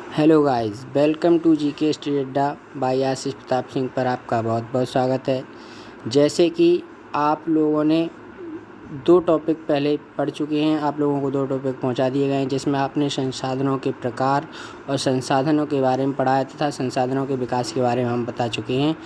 Hello guys, welcome to GK study Adda by Ashish Pratap Singh पर आपका बहुत बहुत स्वागत है। जैसे कि आप लोगों ने दो टॉपिक पहले पढ़ चुके हैं, आप लोगों को दो टॉपिक पहुंचा दिए गए हैं जिसमें आपने संसाधनों के प्रकार और संसाधनों के बारे में पढ़ा है तथा संसाधनों के विकास के बारे में हम बता चुके हैं।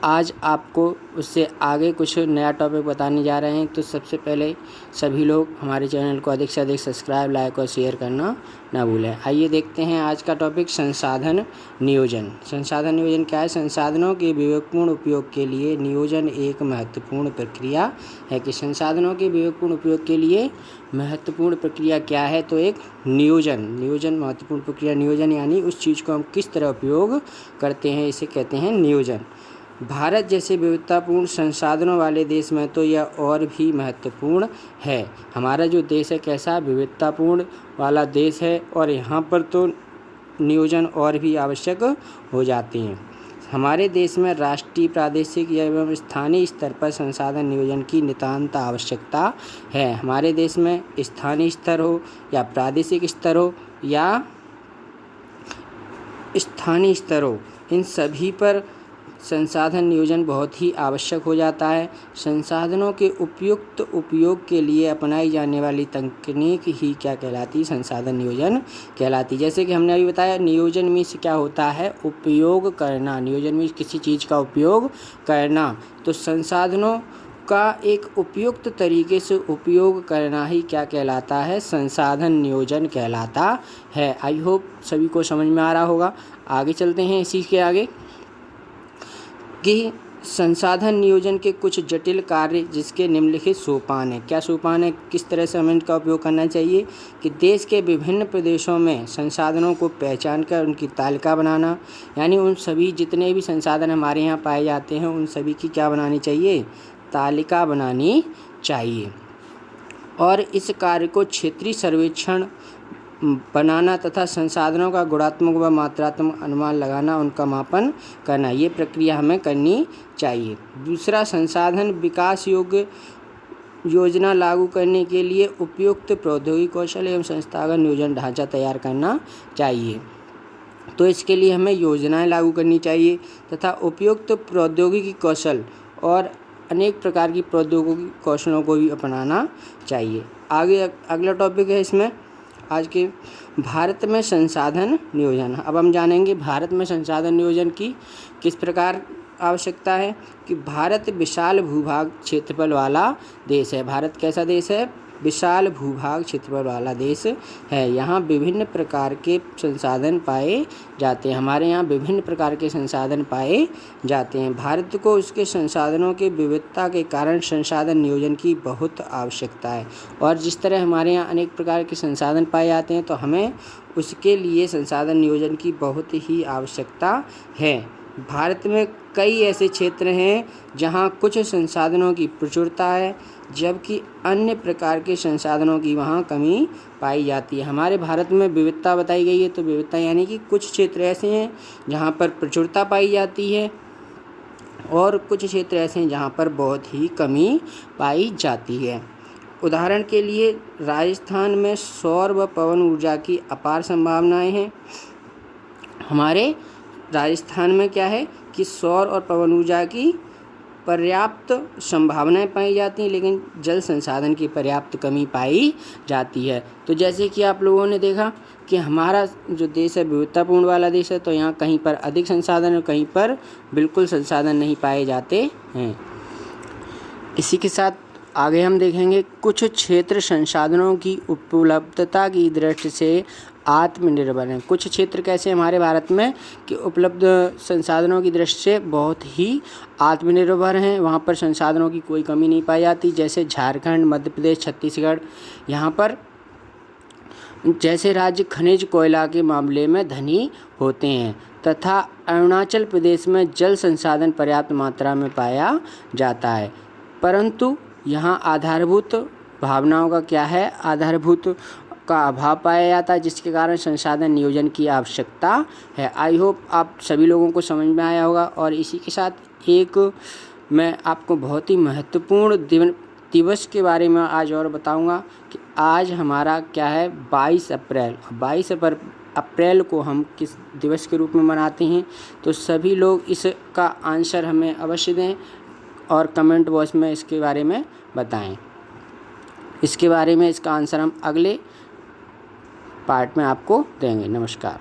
आज आपको उससे आगे कुछ नया टॉपिक बताने जा रहे हैं। तो सबसे पहले सभी लोग हमारे चैनल को अधिक से अधिक सब्सक्राइब, लाइक और शेयर करना ना भूलें। आइए देखते हैं आज का टॉपिक संसाधन नियोजन। संसाधन नियोजन क्या है? संसाधनों के विवेकपूर्ण उपयोग के लिए नियोजन एक महत्वपूर्ण प्रक्रिया है। कि संसाधनों के विवेकपूर्ण उपयोग के लिए महत्वपूर्ण प्रक्रिया क्या है? तो एक नियोजन महत्वपूर्ण प्रक्रिया। नियोजन यानी उस चीज़ को हम किस तरह उपयोग करते हैं, इसे कहते हैं नियोजन। भारत जैसे विविधतापूर्ण संसाधनों वाले देश में तो यह और भी महत्वपूर्ण है। हमारा जो देश है कैसा विविधतापूर्ण वाला देश है और यहाँ पर तो नियोजन और भी आवश्यक हो जाते हैं। हमारे देश में राष्ट्रीय, प्रादेशिक एवं स्थानीय स्तर पर संसाधन नियोजन की नितांत आवश्यकता है। हमारे देश में स्थानीय स्तर हो या प्रादेशिक स्तर हो या स्थानीय स्तर हो, इन सभी पर संसाधन नियोजन बहुत ही आवश्यक हो जाता है। संसाधनों के उपयुक्त उपयोग के लिए अपनाई जाने वाली तकनीक ही क्या कहलाती? संसाधन नियोजन कहलाती। जैसे कि हमने अभी बताया, नियोजन मीन्स क्या होता है? उपयोग करना। नियोजन मीन्स किसी चीज़ का उपयोग करना। तो संसाधनों का एक उपयुक्त तरीके से उपयोग करना ही क्या कहलाता है? संसाधन नियोजन कहलाता है। आई होप सभी को समझ में आ रहा होगा। आगे चलते हैं इसी के आगे कि संसाधन नियोजन के कुछ जटिल कार्य जिसके निम्नलिखित सोपान है। क्या सोपान है? किस तरह से हमें इनका उपयोग करना चाहिए? कि देश के विभिन्न प्रदेशों में संसाधनों को पहचान कर उनकी तालिका बनाना, यानी उन सभी जितने भी संसाधन हमारे यहाँ पाए जाते हैं उन सभी की क्या बनानी चाहिए? तालिका बनानी चाहिए। और इस कार्य को क्षेत्रीय सर्वेक्षण बनाना तथा संसाधनों का गुणात्मक व मात्रात्मक अनुमान लगाना, उनका मापन करना, ये प्रक्रिया हमें करनी चाहिए। दूसरा, संसाधन विकास योग्य योजना लागू करने के लिए उपयुक्त प्रौद्योगिकी कौशल एवं संस्थागत नियोजन ढांचा तैयार करना चाहिए। तो इसके लिए हमें योजनाएं लागू करनी चाहिए तथा उपयुक्त प्रौद्योगिकी कौशल और अनेक प्रकार की प्रौद्योगिकी कौशलों को भी अपनाना चाहिए। आगे अगला टॉपिक है इसमें आज के, भारत में संसाधन नियोजन। अब हम जानेंगे भारत में संसाधन नियोजन की किस प्रकार आवश्यकता है। कि भारत विशाल भूभाग क्षेत्रफल वाला देश है। भारत कैसा देश है? विशाल भूभाग क्षेत्रफल वाला देश है। यहाँ विभिन्न प्रकार के संसाधन पाए जाते हैं। हमारे यहाँ विभिन्न प्रकार के संसाधन पाए जाते हैं। भारत को उसके संसाधनों के विविधता के कारण संसाधन नियोजन की बहुत आवश्यकता है। और जिस तरह हमारे यहाँ अनेक प्रकार के संसाधन पाए जाते हैं तो हमें उसके लिए संसाधन नियोजन की बहुत ही आवश्यकता है। भारत में कई ऐसे क्षेत्र हैं जहाँ कुछ संसाधनों की प्रचुरता है जबकि अन्य प्रकार के संसाधनों की वहाँ कमी पाई जाती है। हमारे भारत में विविधता बताई गई है। तो विविधता यानी कि कुछ क्षेत्र ऐसे हैं जहाँ पर प्रचुरता पाई जाती है और कुछ क्षेत्र ऐसे हैं जहाँ पर बहुत ही कमी पाई जाती है। उदाहरण के लिए राजस्थान में सौर व पवन ऊर्जा की अपार संभावनाएं हैं। हमारे राजस्थान में क्या है कि सौर और पवन ऊर्जा की पर्याप्त संभावनाएं पाई जाती हैं, लेकिन जल संसाधन की पर्याप्त कमी पाई जाती है। तो जैसे कि आप लोगों ने देखा कि हमारा जो देश है विविधतापूर्ण वाला देश है, तो यहाँ कहीं पर अधिक संसाधन और कहीं पर बिल्कुल संसाधन नहीं पाए जाते हैं। इसी के साथ आगे हम देखेंगे कुछ क्षेत्र संसाधनों की उपलब्धता की दृष्टि से आत्मनिर्भर हैं। कुछ क्षेत्र कैसे हमारे भारत में कि उपलब्ध संसाधनों की दृष्टि से बहुत ही आत्मनिर्भर हैं। वहाँ पर संसाधनों की कोई कमी नहीं पाई जाती। जैसे झारखंड, मध्य प्रदेश, छत्तीसगढ़, यहाँ पर जैसे राज्य खनिज कोयला के मामले में धनी होते हैं तथा अरुणाचल प्रदेश में जल संसाधन पर्याप्त मात्रा में पाया जाता है, परंतु यहाँ आधारभूत भावनाओं का क्या है? आधारभूत का अभाव पाया जाता है, जिसके कारण संसाधन नियोजन की आवश्यकता है। आई होप आप सभी लोगों को समझ में आया होगा। और इसी के साथ एक मैं आपको बहुत ही महत्वपूर्ण दिवस के बारे में आज और बताऊंगा कि आज हमारा क्या है 22 अप्रैल। 22 अप्रैल को हम किस दिवस के रूप में मनाते हैं, तो सभी लोग इसका आंसर हमें अवश्य दें और कमेंट बॉक्स में इसके बारे में बताएं। इसके बारे में इसका आंसर हम अगले पार्ट में आपको देंगे। नमस्कार।